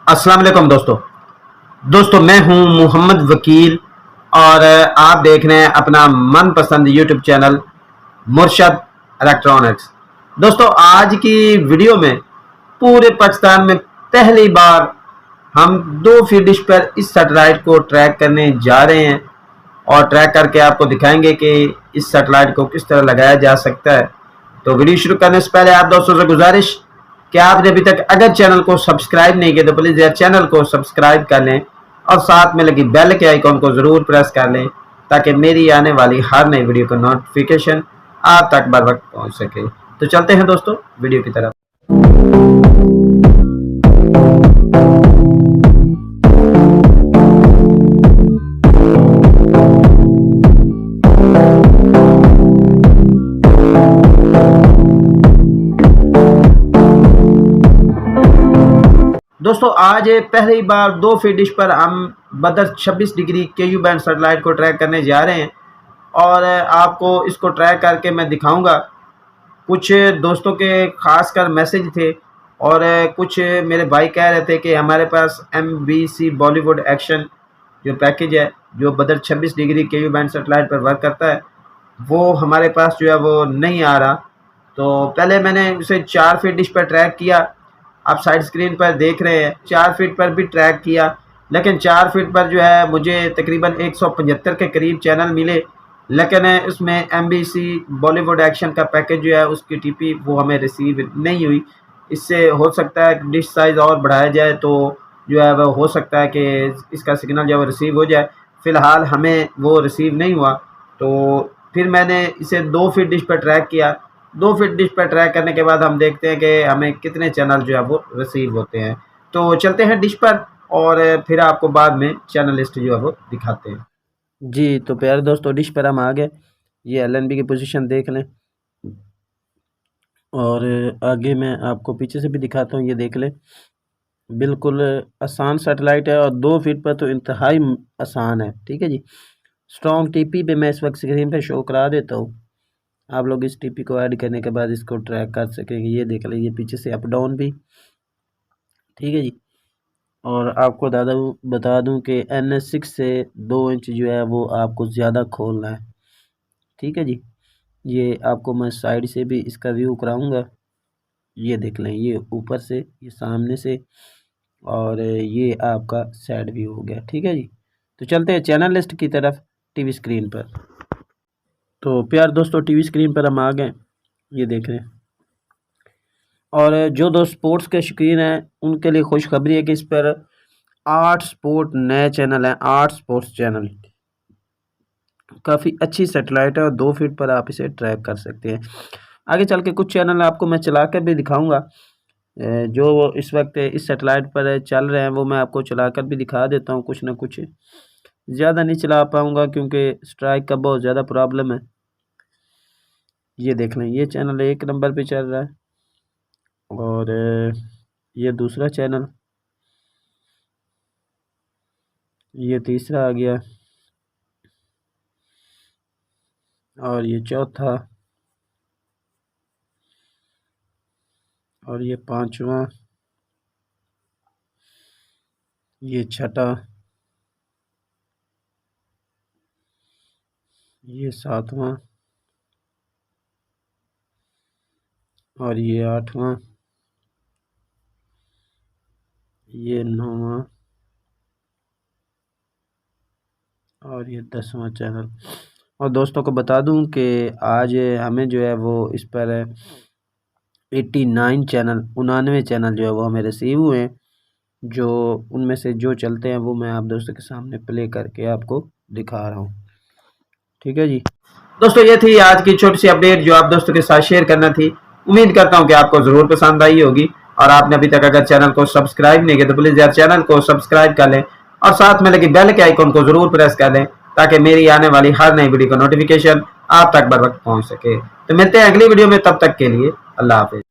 अस्सलाम वालेकुम दोस्तों मैं हूं मोहम्मद वकील और आप देख रहे हैं अपना मनपसंद यूट्यूब चैनल मुर्शद इलेक्ट्रॉनिक्स। दोस्तों आज की वीडियो में पूरे पाकिस्तान में पहली बार हम 2 फीट डिश पर इस सैटेलाइट को ट्रैक करने जा रहे हैं और ट्रैक करके आपको दिखाएंगे कि इस सैटेलाइट को किस तरह लगाया जा सकता है। तो वीडियो शुरू करने से पहले आप दोस्तों से गुजारिश कि आपने अभी तक अगर चैनल को सब्सक्राइब नहीं किया तो प्लीज़ यार चैनल को सब्सक्राइब कर लें और साथ में लगी बेल के आइकॉन को ज़रूर प्रेस कर लें ताकि मेरी आने वाली हर नई वीडियो का नोटिफिकेशन आप तक बर वक्त पहुँच सके। तो चलते हैं दोस्तों वीडियो की तरफ। दोस्तों आज पहली बार 2 फीट डिश पर हम बदर 26 डिग्री KU बैंड सैटेलाइट को ट्रैक करने जा रहे हैं और आपको इसको ट्रैक करके मैं दिखाऊंगा। कुछ दोस्तों के खासकर मैसेज थे और कुछ मेरे भाई कह रहे थे कि हमारे पास MBC बॉलीवुड एक्शन जो पैकेज है जो बदर 26 डिग्री KU बैंड सैटेलाइट पर वर्क करता है वो हमारे पास जो है वो नहीं आ रहा। तो पहले मैंने उसे 4 फीट डिश पर ट्रैक किया, आप साइड स्क्रीन पर देख रहे हैं। 4 फीट पर भी ट्रैक किया लेकिन 4 फीट पर जो है मुझे तकरीबन 175 के करीब चैनल मिले, लेकिन उसमें MBC बॉलीवुड एक्शन का पैकेज जो है उसकी TP वो हमें रिसीव नहीं हुई। इससे हो सकता है डिश साइज़ और बढ़ाया जाए तो जो है वो हो सकता है कि इसका सिग्नल जो है रिसीव हो जाए। फ़िलहाल हमें वो रिसीव नहीं हुआ तो फिर मैंने इसे 2 फीट डिश पर ट्रैक किया। 2 फीट डिश पर ट्रैक करने के बाद हम देखते हैं कि हमें कितने चैनल जो है वो रिसीव होते हैं। तो चलते हैं डिश पर और फिर आपको बाद में चैनल लिस्ट जो है वो दिखाते हैं। जी तो प्यारे दोस्तों डिश पर हम आ गए। ये LNB की पोजीशन देख लें और आगे मैं आपको पीछे से भी दिखाता हूँ। ये देख लें बिल्कुल आसान सैटेलाइट है और 2 फीट पर तो इंतहाई आसान है। ठीक है जी। स्ट्रॉन्ग TP पे मैं इस वक्त स्क्रीन पर शो करा देता हूँ। आप लोग इस TP को ऐड करने के बाद इसको ट्रैक कर सकेंगे। ये देख लीजिए पीछे से अप डाउन भी। ठीक है जी। और आपको बता दूं कि NS6 से 2 इंच जो है वो आपको ज़्यादा खोलना है। ठीक है जी। ये आपको मैं साइड से भी इसका व्यू कराऊंगा। ये देख लें, ये ऊपर से, ये सामने से और ये आपका साइड व्यू हो गया। ठीक है जी। तो चलते हैं चैनल लिस्ट की तरफ TV स्क्रीन पर। तो प्यार दोस्तों TV स्क्रीन पर हम आ गए। ये देख रहे हैं और जो दोस्त स्पोर्ट्स के शौकीन हैं उनके लिए खुशखबरी है कि इस पर 8 स्पोर्ट नए चैनल हैं। 8 स्पोर्ट्स चैनल, काफ़ी अच्छी सैटेलाइट है और 2 फीट पर आप इसे ट्रैक कर सकते हैं। आगे चल के कुछ चैनल आपको मैं चला कर भी दिखाऊंगा जो इस वक्त इस सैटेलाइट पर चल रहे हैं वो मैं आपको चला कर भी दिखा देता हूँ। कुछ ना कुछ ज़्यादा नहीं चला पाऊँगा क्योंकि स्ट्राइक का बहुत ज़्यादा प्रॉब्लम है। ये देख लें, ये चैनल 1 नंबर पे चल रहा है और ये दूसरा चैनल, ये तीसरा आ गया और ये चौथा और ये 5वां, ये छठा, ये 7वां और ये 8वां, ये 9वां और ये 10वां चैनल। और दोस्तों को बता दूं कि आज हमें जो है वो इस पर 89 चैनल 99 चैनल जो है वो हमें रिसीव हुए हैं। जो उनमें से जो चलते हैं वो मैं आप दोस्तों के सामने प्ले करके आपको दिखा रहा हूँ। ठीक है जी। दोस्तों ये थी आज की छोटी सी अपडेट जो आप दोस्तों के साथ शेयर करना थी। उम्मीद करता हूँ कि आपको ज़रूर पसंद आई होगी और आपने अभी तक अगर चैनल को सब्सक्राइब नहीं किया तो प्लीज़ यार चैनल को सब्सक्राइब कर लें और साथ में लगी बेल के आइकॉन को ज़रूर प्रेस कर लें ताकि मेरी आने वाली हर नई वीडियो का नोटिफिकेशन आप तक बर वक्त पहुँच सके। तो मिलते हैं अगली वीडियो में, तब तक के लिए अल्लाह हाफिज़।